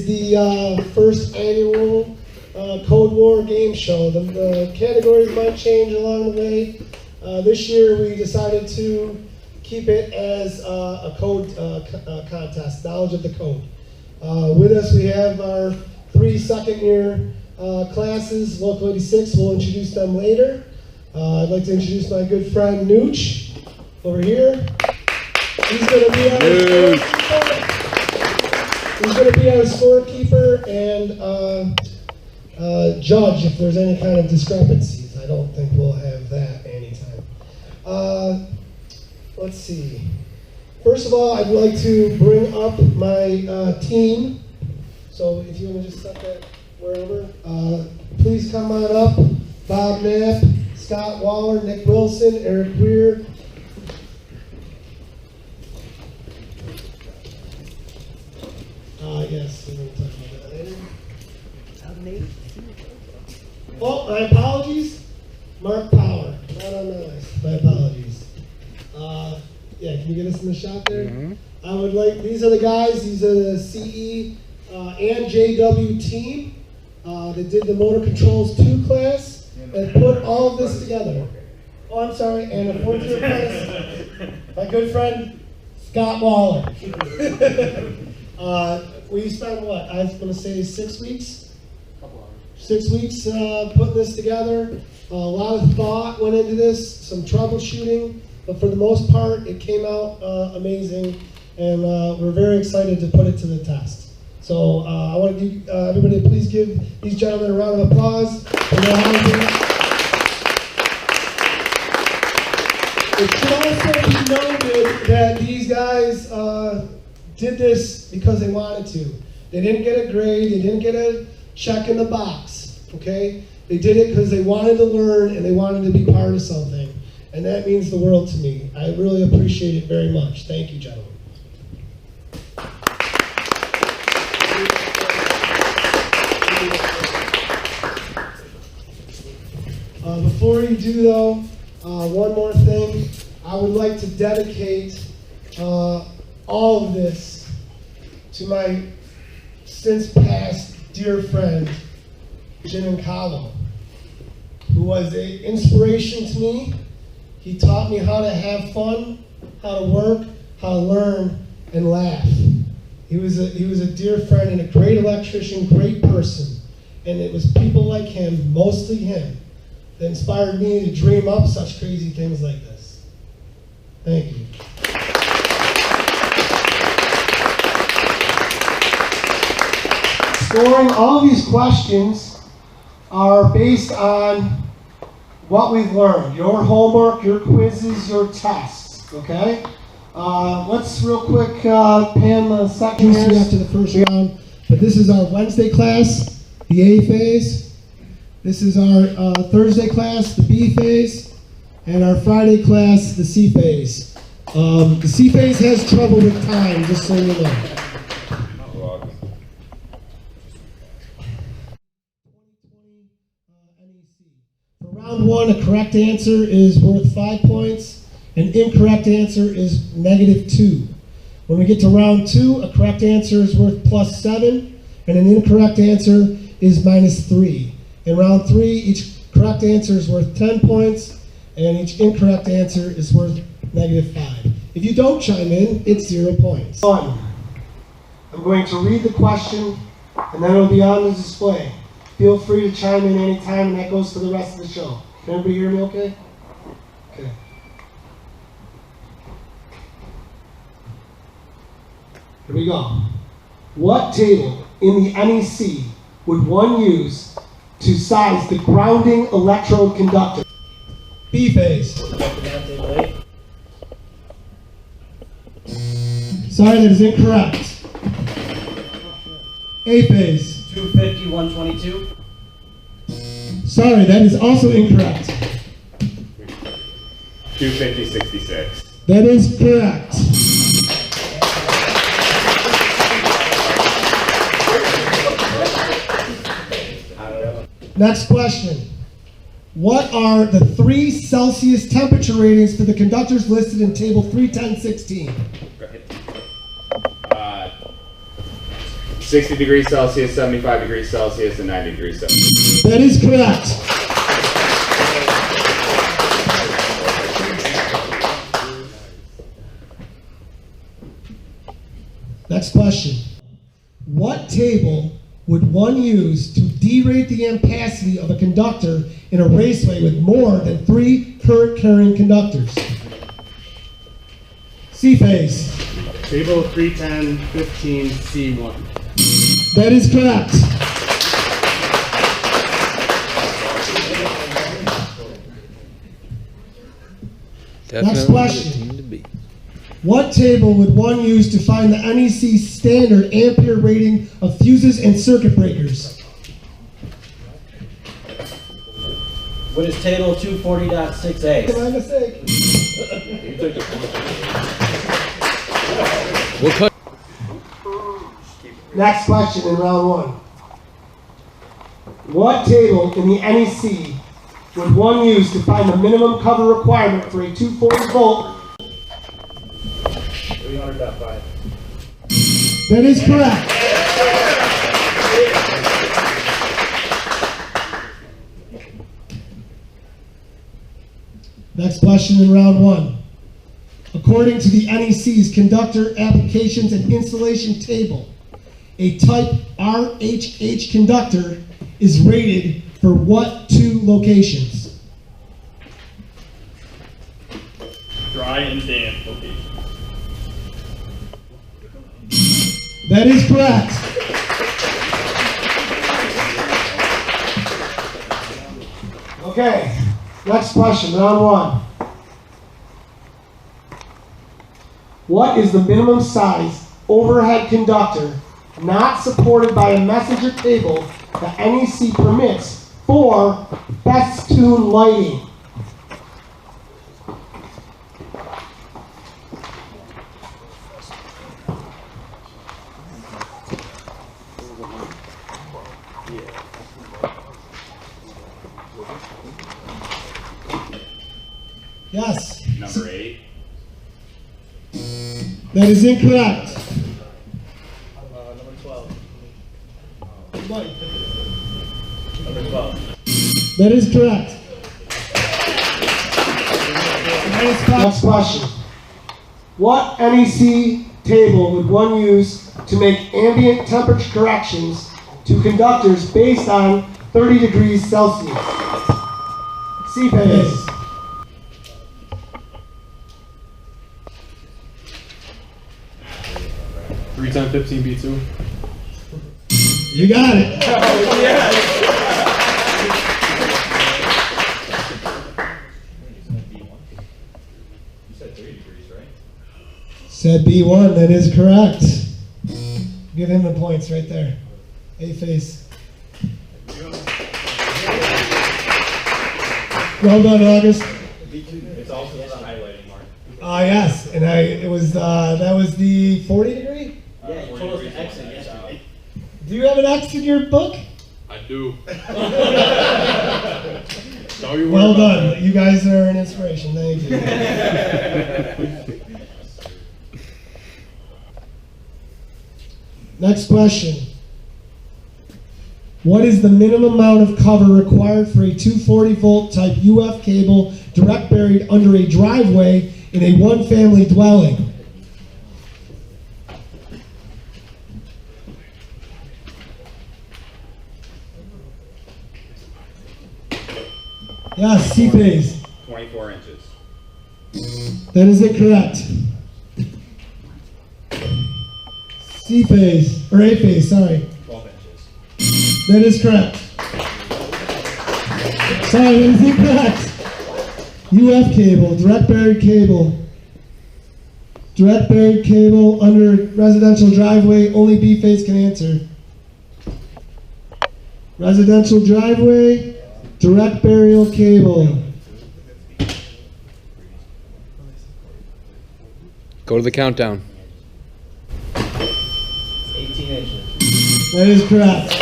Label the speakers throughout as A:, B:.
A: the first annual Code War game show. The categories might change along the way. This year we decided to keep it as a code contest, knowledge of the code. With us we have our 3 second-year classes, Local 86. We'll introduce them later. I'd like to introduce my good friend Nooch over here. He's going to be our scorekeeper. He's going to be our scorekeeper and judge if there's any kind of discrepancies. I don't think we'll have that anytime. Let's see. First of all, I'd like to bring up my team. So if you want to just set that wherever, please come on up. Bob Knapp, Scott Waller, Nick Wilson, Eric Weir. Yes, we're going to talk about that later. Oh, my apologies. Mark Power, not on the list. My apologies. Yeah, can you get us in the shot there? Mm-hmm. I would like, these are the guys, these are the CE and JW team that did the Motor Controls 2 class and put all of this together. Oh, I'm sorry, and a 4th-year apprentice, my good friend, Scott Waller. We spent what, I was going to say 6 weeks? 6 weeks putting this together. A lot of thought went into this, some troubleshooting, but for the most part, it came out amazing, and we're very excited to put it to the test. So I want to everybody please give these gentlemen a round of applause. It should also be noted that these guys did this because they wanted to. They didn't get a grade, they didn't get a check in the box, okay? They did it because they wanted to learn and they wanted to be part of something. And that means the world to me. I really appreciate it very much. Thank you, gentlemen. Before you do though, one more thing. I would like to dedicate all of this to my since passed dear friend, Jim Incavo, who was an inspiration to me. He taught me how to have fun, how to work, how to learn, and laugh. He was a dear friend and a great electrician, great person. And it was people like him, mostly him, that inspired me to dream up such crazy things like this. Thank you. Scoring all these questions are based on what we've learned, your homework, your quizzes, your tests, okay? Let's real quick pan the second after the first round. But this is our Wednesday class, the A phase. This is our Thursday class, the B phase. And our Friday class, the C phase. The C phase has trouble with time, just so you know. Round 1, a correct answer is worth 5 points. An incorrect answer is -2. When we get to round 2, a correct answer is worth +7, and an incorrect answer is -3. In round 3, each correct answer is worth 10 points, and each incorrect answer is worth -5. If you don't chime in, it's 0 points. I'm going to read the question, and then it'll be on the display. Feel free to chime in anytime, and that goes for the rest of the show. Can everybody hear me okay? Okay. Here we go. What table in the NEC would one use to size the grounding electrode conductor? B phase. Sorry, that is incorrect. A phase.
B: 250, 122.
A: Sorry, that is also incorrect.
C: 250, 66.
A: That is correct. Next question. What are the 3 Celsius temperature ratings for the conductors listed in table 31016?
C: 60 degrees Celsius, 75 degrees Celsius, and 90 degrees Celsius.
A: That is correct. Next question. What table would one use to derate the ampacity of a conductor in a raceway with more than 3 current carrying conductors? C-phase.
D: Table 310-15 C1.
A: That is correct. Next question. What table would one use to find the NEC standard ampere rating of fuses and circuit breakers?
B: What is table 240.6A?
A: My mistake. Next question in round 1. What table in the NEC would one use to find the minimum cover requirement for a 240 volt?
B: 300.5.
A: That is correct. Next question in round 1. According to the NEC's conductor applications and installation table, a type RHH conductor is rated for what 2 locations?
D: Dry and damp location.
A: That is correct. Okay, next question, round 1. What is the minimum size overhead conductor not supported by a messenger cable that NEC permits for festoon lighting? Yes.
C: Number 8.
A: That is incorrect.
B: Number 12.
A: Mike.
B: Number 12.
A: That is correct. Next question. What NEC table would one use to make ambient temperature corrections to conductors based on 30 degrees Celsius? C-phase.
D: Times 15 B2.
A: You got it.
C: You said 30 degrees, right?
A: Said B1, that is correct. Give him the points right there. A-face. Well done, August.
C: It's also the highlighting mark.
A: Yes, and that was the 40 degree?
B: Yeah, you told us to exit yesterday.
A: Do you have an X in your book?
D: I do. Don't you worry
A: Well
D: about
A: done.
D: that.
A: You guys are an inspiration. Thank you. Next question. What is the minimum amount of cover required for a 240 volt type UF cable direct buried under a driveway in a one-family dwelling? Yes, C-phase.
C: 24 inches.
A: That is incorrect. C-phase, or A-phase, sorry.
C: 12 inches.
A: That is correct. Sorry, that is incorrect. UF cable, direct buried cable. Direct buried cable under residential driveway, only B-phase can answer. Residential driveway, direct burial cable.
E: Go to the countdown.
B: 18 inches.
A: That is correct.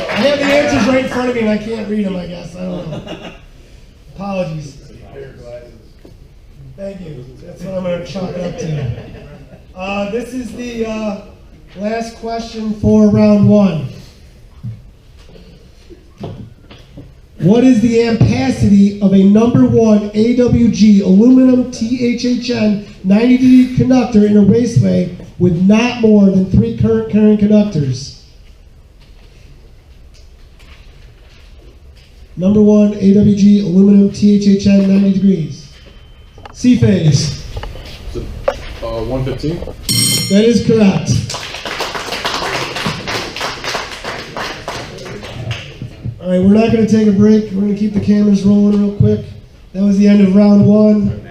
A: I have the answers right in front of me and I can't read them, I guess. I don't know. Apologies. Thank you. That's what I'm going to chalk it up to. This is the last question for round one. What is the ampacity of a number 1 AWG aluminum THHN 90-degree conductor in a raceway with not more than 3 current carrying conductors? Number 1 AWG aluminum THHN 90 degrees. C phase.
D: 115.
A: That is correct. All right, we're not going to take a break. We're going to keep the cameras rolling real quick. That was the end of round one.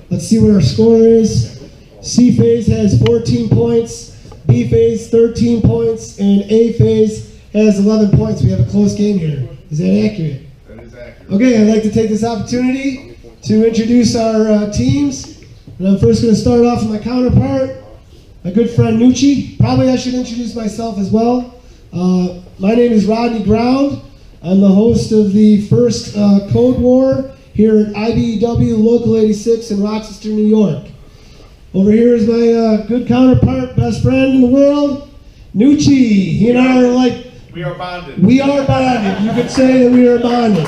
A: Let's see what our score is. C phase has 14 points, B phase 13 points, and A phase has 11 points. We have a close game here. Is that accurate?
F: That is accurate.
A: Okay, I'd like to take this opportunity to introduce our teams. And I'm first going to start off with my counterpart, my good friend Nucci. Probably I should introduce myself as well. My name is Rodney Ground. I'm the host of the first Code War here at IBEW Local 86 in Rochester, New York. Over here is my good counterpart, best friend in the world, Nucci. He and I are like...
F: We are bonded.
A: We are bonded. You could say that we are bonded.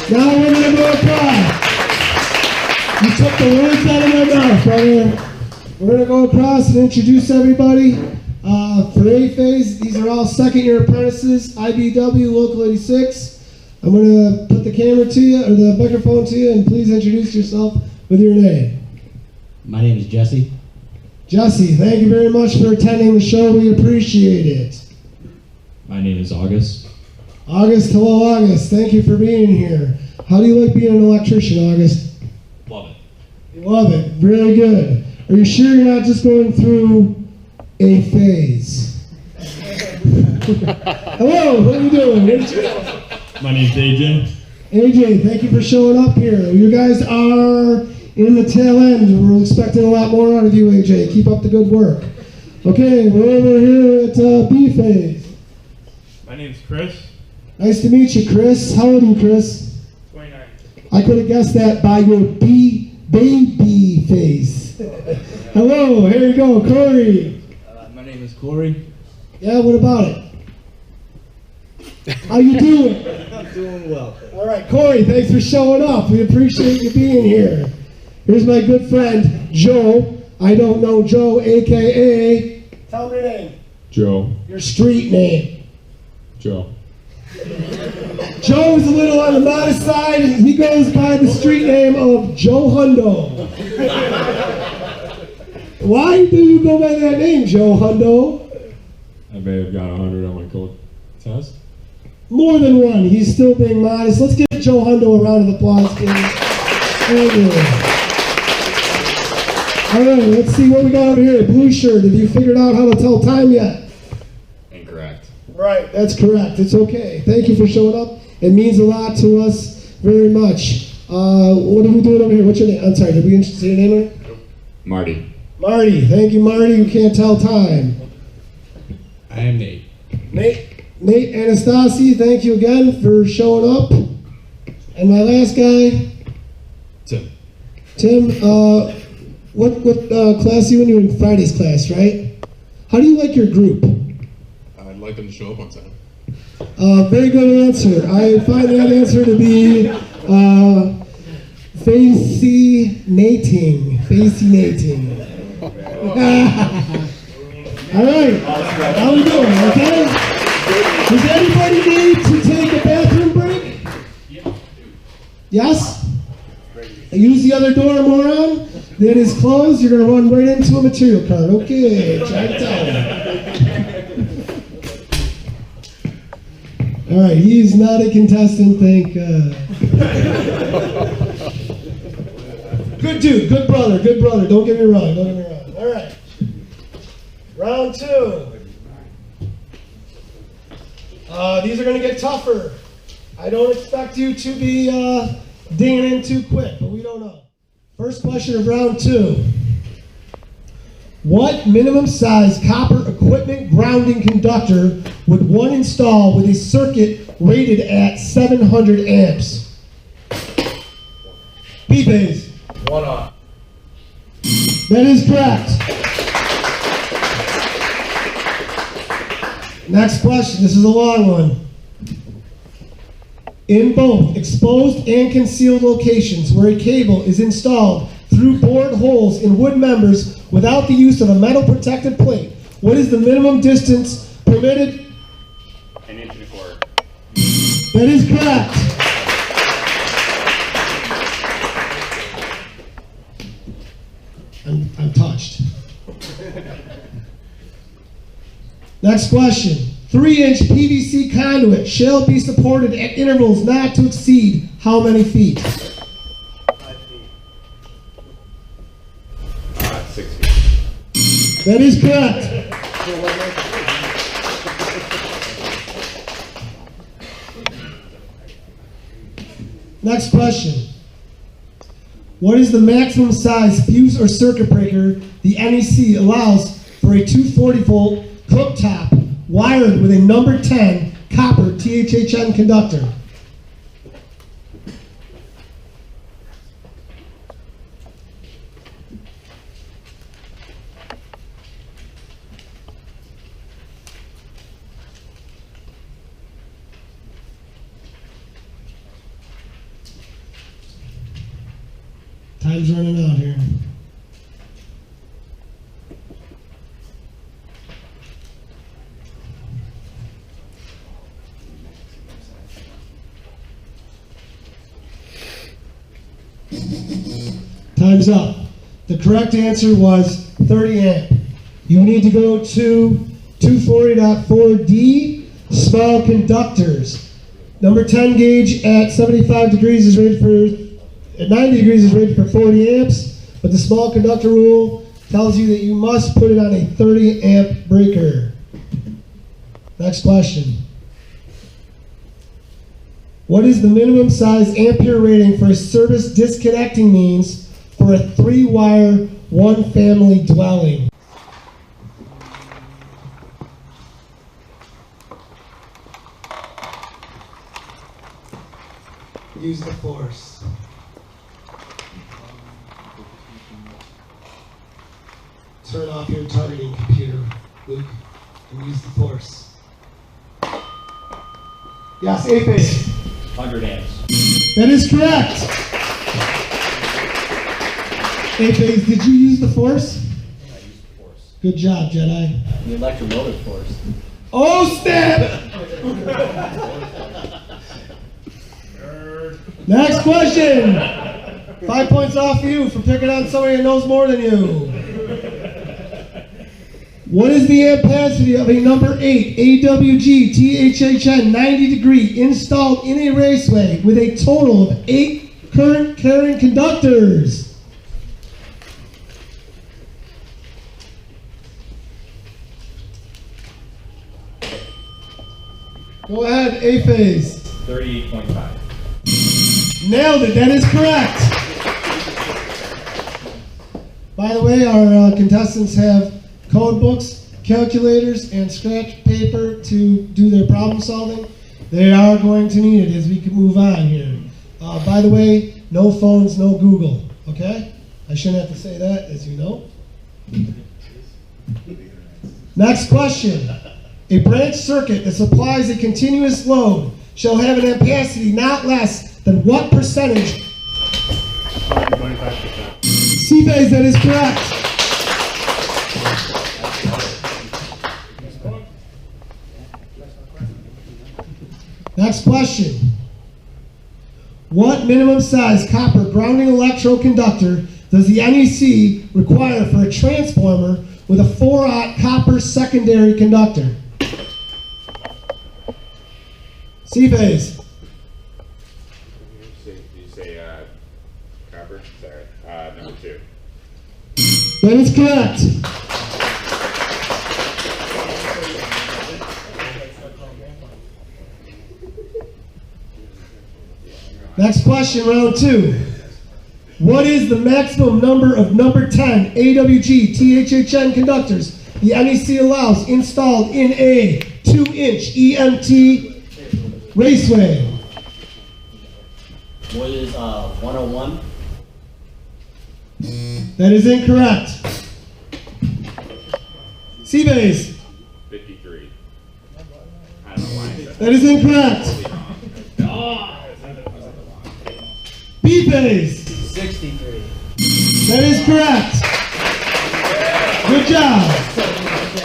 A: Now we're going to go across. You took the words out of my mouth, brother. We're going to go across and introduce everybody. For A phase, these are all second-year apprentices, IBEW Local 86. I'm going to put the camera to you, or the microphone to you, and please introduce yourself with your name.
G: My name is Jesse.
A: Jesse, thank you very much for attending the show. We appreciate it.
G: My name is August.
A: August, hello August. Thank you for being here. How do you like being an electrician, August?
G: Love it.
A: You love it. Very good. Are you sure you're not just going through a phase? Hello, what are you doing?
D: My name's AJ.
A: AJ, thank you for showing up here. You guys are in the tail end. We're expecting a lot more out of you, AJ. Keep up the good work. Okay, we're over here at B phase.
D: My name's Chris.
A: Nice to meet you, Chris. How old are you, Chris?
D: 29.
A: I could have guessed that by your baby face. Hello, here you go, Corey.
G: My name is Corey.
A: Yeah, what about it? How you doing?
G: I'm doing well.
A: All right, Corey, thanks for showing up. We appreciate you being here. Here's my good friend, Joe. I don't know Joe, a.k.a. Tell me your name.
D: Joe.
A: Your street name.
D: Joe.
A: Joe's a little on the modest side. He goes by the street name of Joe Hundo. Why do you go by that name, Joe Hundo?
D: I may have got 100 on my code test.
A: More than one. He's still being modest. Let's give Joe Hundo a round of applause, please. Thank you. All right, let's see what we got over here. Blue shirt. Have you figured out how to tell time yet?
C: Incorrect.
A: Right, that's correct. It's okay. Thank you for showing up. It means a lot to us very much. What are we doing over here? What's your name? I'm sorry, did we say your name right?
C: Marty.
A: Marty. Thank you, Marty. You can't tell time.
G: I am Nate.
A: Nate Anastasi, thank you again for showing up. And my last guy, Tim, what class are you in? You're in Friday's class, right? How do you like your group?
F: I'd like them to show up on time.
A: Very good answer. I find that answer to be fascinating. Fascinating. All right, how we doing, okay? Does anybody need to take a bathroom break? Yes? Use the other door, moron. That is closed. You're going to run right into a material card. Okay, try to tell him. All right, he's not a contestant, thank God. Good dude, good brother. Don't get me wrong, All right. Round two. These are going to get tougher. I don't expect you to be dinging in too quick, but we don't know. First question of round two. What minimum size copper equipment grounding conductor would one install with a circuit rated at 700 amps? B phase.
B: 1 off.
A: That is correct. Next question, this is a long one. In both exposed and concealed locations where a cable is installed through bored holes in wood members without the use of a metal protected plate, what is the minimum distance permitted?
C: 1 1/4 inches.
A: That is correct. I'm touched. Next question. 3-inch PVC conduit shall be supported at intervals not to exceed how many feet?
B: 5 feet.
C: 6 feet.
A: That is correct. Next question. What is the maximum size fuse or circuit breaker the NEC allows for a 240-volt cooktop wired with a number 10 copper THHN conductor? Time's running out here. Time's up. The correct answer was 30 amp. You need to go to 240.4D, small conductors. Number 10 gauge at 75 degrees is rated at 90 degrees is rated for 40 amps, but the small conductor rule tells you that you must put it on a 30 amp breaker. Next question. What is the minimum size ampere rating for a service disconnecting means for a 3-wire, 1-family dwelling? Use the force. Turn off your targeting computer, Luke, and use the force. Yes, A-phase.
G: 100 amps.
A: That is correct. A-phase, did you use the force?
G: I used the force.
A: Good job, Jedi.
B: The electromotive force.
A: Oh, snap! Next question. 5 points off you for picking on somebody who knows more than you. What is the ampacity of a number 8 AWG THHN 90 degree installed in a raceway with a total of 8 current carrying conductors? Go ahead, A-phase.
G: 38.5.
A: Nailed it, that is correct. By the way, our contestants have code books, calculators, and scratch paper to do their problem solving. They are going to need it as we can move on here. By the way, no phones, no Google, okay? I shouldn't have to say that, as you know. Next question. A branch circuit that supplies a continuous load shall have an ampacity not less than what percentage?
C: 125%.
A: C-phase, that is correct. Next question. What minimum size copper grounding electrode conductor does the NEC require for a transformer with a 4-aught copper secondary conductor? C-phase.
C: Did you say copper? Sorry. Number 2.
A: That is correct. Next question, round 2. What is the maximum number of number 10 AWG THHN conductors the NEC allows installed in a 2-inch EMT raceway?
B: What is 101?
A: That is incorrect. C-base.
C: 53. I don't know why I said that.
A: That is incorrect. B-phase.
B: 63.
A: That is correct. Good job.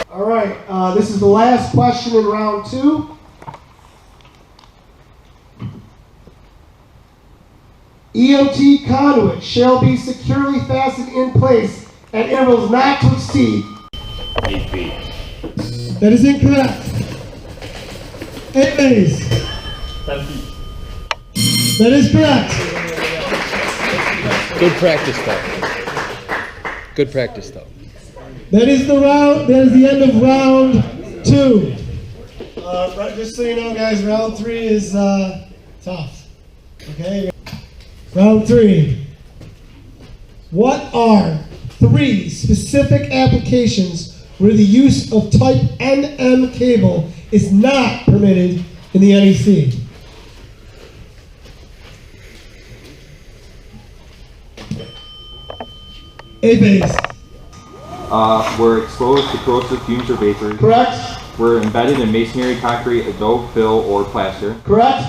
A: All right, this is the last question in round 2. EMT conduit shall be securely fastened in place at intervals not to exceed.
C: 8 feet.
A: That is incorrect. A-phase.
G: 10 feet.
A: That is correct.
E: Good practice, though. Good practice, though.
A: That is the round. That is the end of round 2. Just so you know, guys, round 3 is tough. Okay. Round 3. What are 3 specific applications where the use of type NM cable is not permitted in the NEC? A-phase.
H: Were exposed to corrosive fumes or vapors.
A: Correct.
H: Were embedded in masonry, concrete, adobe, fill, or plaster.
A: Correct.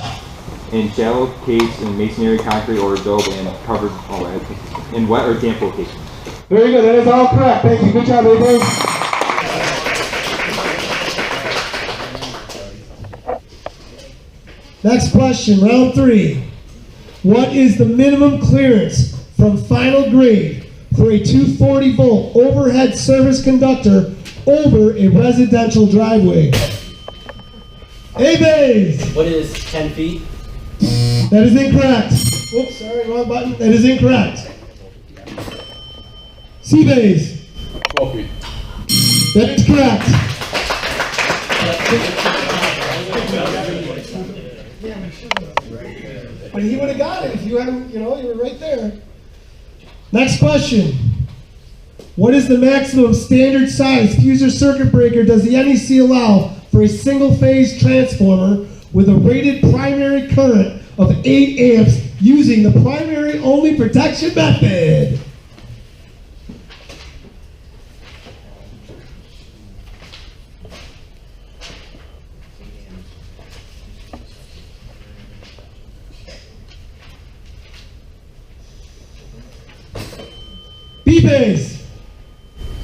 H: In shallow caves in masonry, concrete, or adobe, and covered in wet or damp locations.
A: Very good. That is all correct. Thank you. Good job, A-phase. Next question, round 3. What is the minimum clearance from final grade for a 240 volt overhead service conductor over a residential driveway? A-phase.
B: What is 10 feet?
A: That is incorrect. Oops, sorry, wrong button. That is incorrect. C-phase.
F: 12 feet.
A: That is correct. But he would have got it if you hadn't, you were right there. Next question. What is the maximum standard size fuse or circuit breaker does the NEC allow for a single phase transformer with a rated primary current of 8 amps using the primary only protection method? B-phase.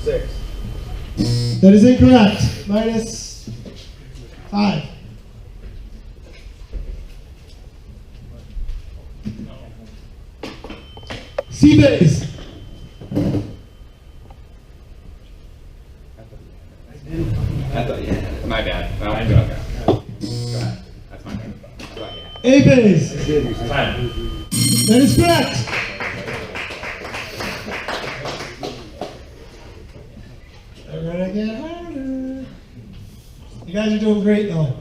F: 6.
A: That is incorrect. Minus 5. C-phase.
C: My bad. No, okay. Go ahead. That's my bad. I thought you had it.
A: A-phase.
G: 10.
A: That is correct. They're gonna get harder. You guys are doing great though.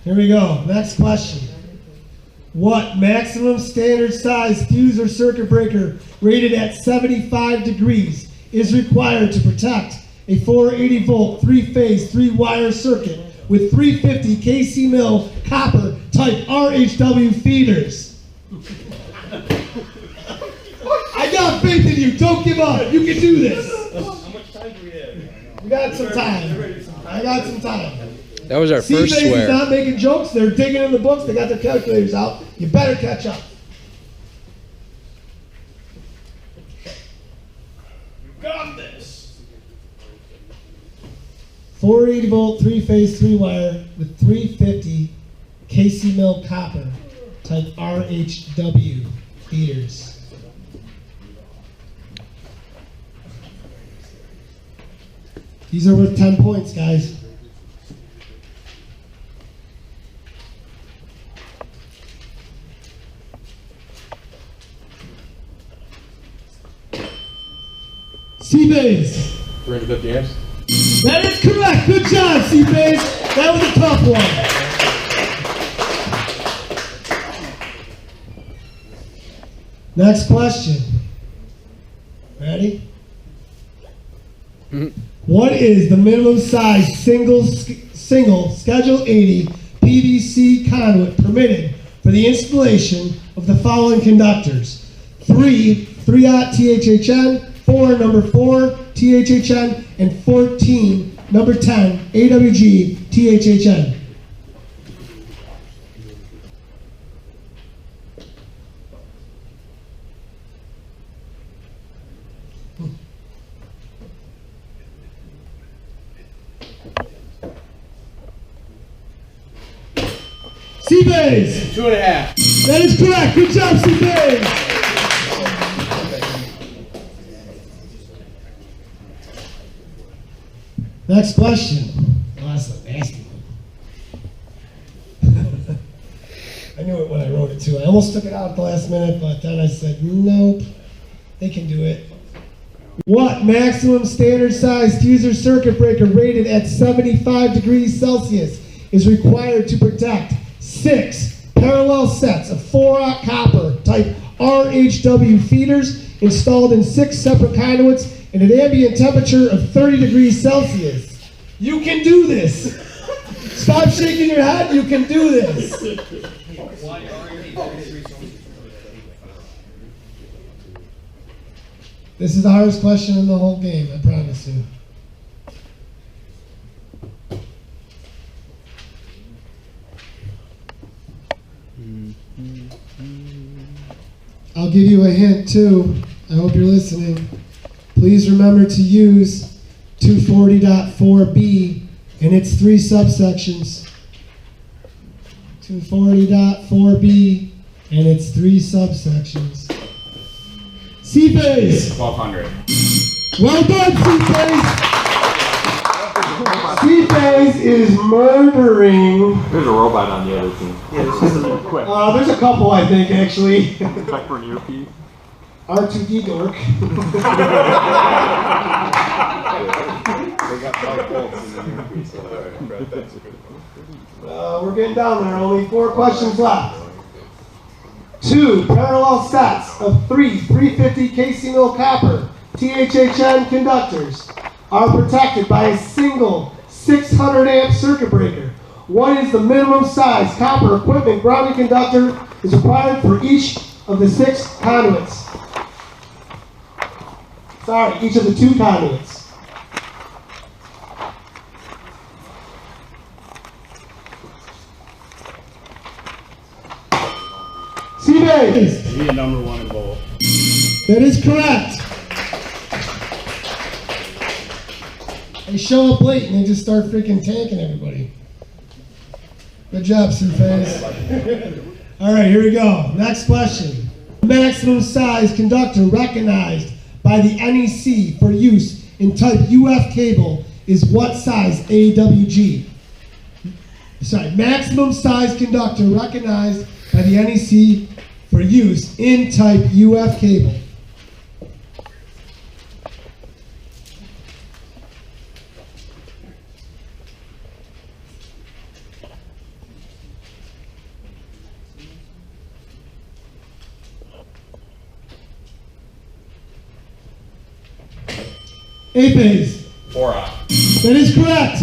A: Here we go. Next question. What maximum standard size fuse or circuit breaker rated at 75 degrees is required to protect a 480 volt 3-phase 3-wire circuit with 350 kc mil copper type RHW feeders? I got faith in you. Don't give up. You can do this.
G: How much time do we have?
A: We got some time. I got some time.
E: That was our first
A: C-phase is
E: swear.
A: not making jokes. They're digging in the books. They got their calculators out. You better catch up.
G: You got this.
A: 480 volt 3-phase 3-wire with 350 kc mil copper type RHW feeders. These are worth 10 points, guys. C-phase.
F: 350 amps.
A: That is correct. Good job, C-phase. That was a tough one. Next question. Ready? What is the minimum size single Schedule 80 PVC conduit permitted for the installation of the following conductors? 3/aught THHN, 4 number 4 THHN, and 14 Number 10, AWG THHN. C-Bays!
F: 2.5.
A: That is correct. Good job, C-Bays! Next question. Oh, that's a nasty one. I knew it when I wrote it too. I almost took it out at the last minute, but then I said, nope, they can do it. What maximum standard size fuser circuit breaker rated at 75 degrees Celsius is required to protect 6 parallel sets of 4-aught copper type RHW feeders installed in 6 separate conduits at an ambient temperature of 30 degrees Celsius? You can do this. Stop shaking your head. You can do this. This is the hardest question in the whole game, I promise you. I'll give you a hint too. I hope you're listening. Please remember to use 240.4b and its 3 subsections. 240.4b and its 3 subsections. C-Phase!
C: 1200.
A: Well done, C-Phase! C-Phase is murdering.
H: There's a robot on the other team.
A: There's a couple, I think, actually.
H: Check for an earpiece.
A: R2D dork.
F: They got 5 volts in the earpiece. That's good.
A: We're getting down there. Only 4 questions left. 2 parallel sets of 3 350 KC mil copper THHN conductors are protected by a single 600 amp circuit breaker. What is the minimum size copper equipment grounding conductor is required for each of the 6 conduits? Sorry, each of the 2 conduits. C-Bays!
G: Be a number 1 in both.
A: That is correct. They show up late and they just start freaking tanking everybody. Good job, C-Phase. All right, here we go. Next question. Maximum size conductor recognized by the NEC for use in type UF cable is what size AWG? Sorry, maximum size conductor recognized by the NEC for use in type UF cable. A-Phase.
C: 4-aught.
A: That is correct.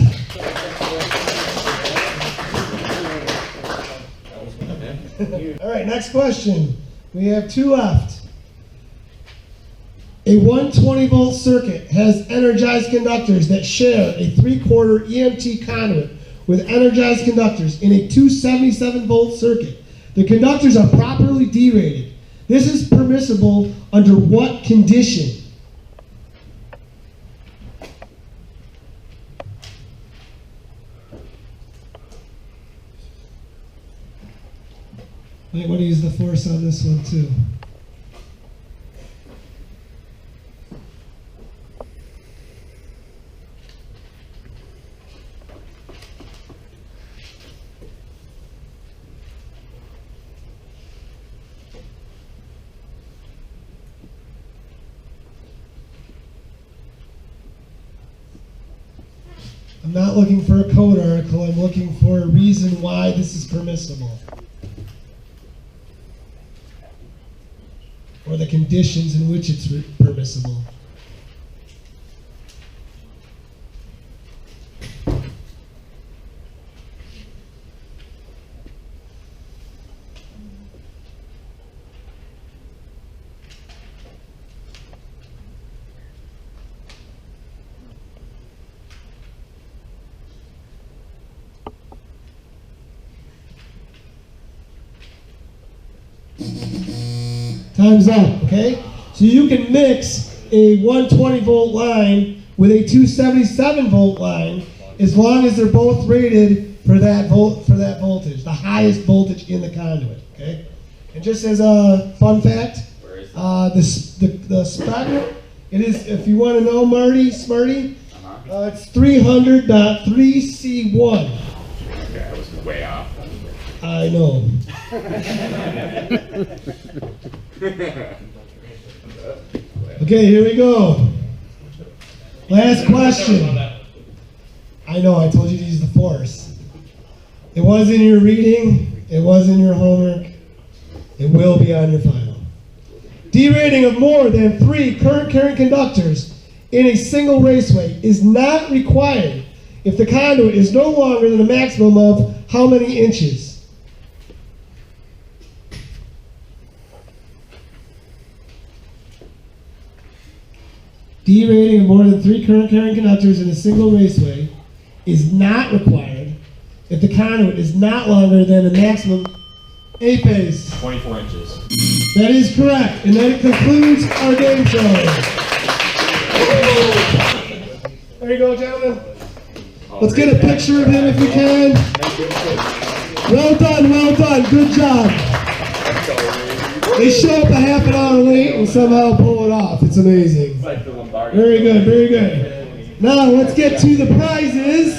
A: All right, next question. We have 2 left. A 120 volt circuit has energized conductors that share a 3/4 EMT conduit with energized conductors in a 277 volt circuit. The conductors are properly derated. This is permissible under what condition? Might want to use the force on this one too. I'm not looking for a code article, I'm looking for a reason why this is permissible. Or the conditions in which it's permissible. Time's up, okay? So you can mix a 120 volt line with a 277 volt line as long as they're both rated for that voltage, the highest voltage in the conduit, okay? And just as a fun fact, the spec, it is, if you want to know, Smarty, it's 300.3C1.
C: Okay, I was way off.
A: I know. Okay, here we go. Last question. I know, I told you to use the force. It was in your reading, it was in your homework, it will be on your final. D-rating of more than 3 current carrying conductors in a single raceway is not required if the conduit is no longer than a maximum of how many inches? D-rating of more than 3 current carrying conductors in a single raceway is not required if the conduit is not longer than a maximum A phase.
G: 24 inches.
A: That is correct, and that concludes our game show. There you go, gentlemen. Let's get a picture of him if we can. Well done, good job. They show up a half an hour late and somehow pull it off. It's amazing. Very good, very good. Now let's get to the prizes.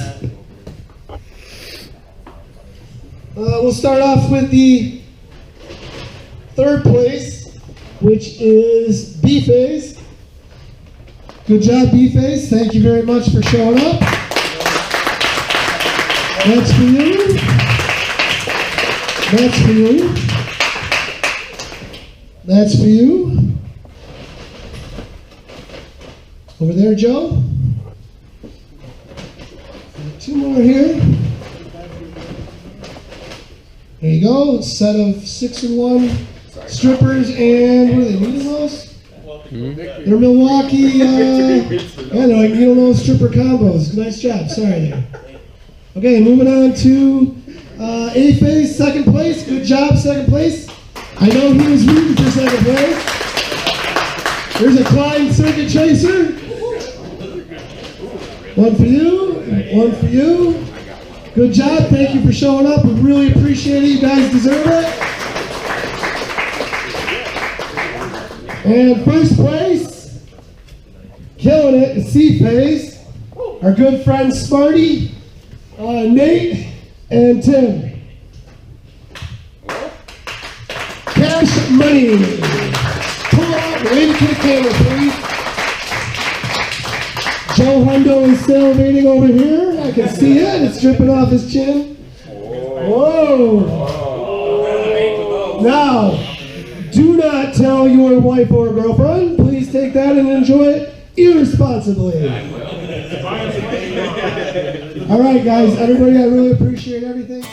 A: We'll start off with the third place, which is B-Phase. Good job, B-Phase. Thank you very much for showing up. That's for you. That's for you. That's for you. Over there, Joe. 2 more here. There you go. A set of 6 in 1 strippers, and what are they, needle-nose? They're Milwaukee, needle-nose stripper combos. Nice job. Sorry there. Okay, moving on to A-Phase, second place. Good job, second place. I know he was rooting for second place. There's a Klein Circuit Chaser. 1 for you, 1 for you. Good job, thank you for showing up. We really appreciate it, you guys deserve it. And first place, killing it, is C-Phase. Our good friends Smarty, Nate, and Tim. Cash money. Pull out, wave to the camera, please. Joe Hundo is salivating over here. I can see it. It's dripping off his chin. Whoa. Now, do not tell your wife or girlfriend. Please take that and enjoy it irresponsibly. All right, guys. Everybody, I really appreciate everything.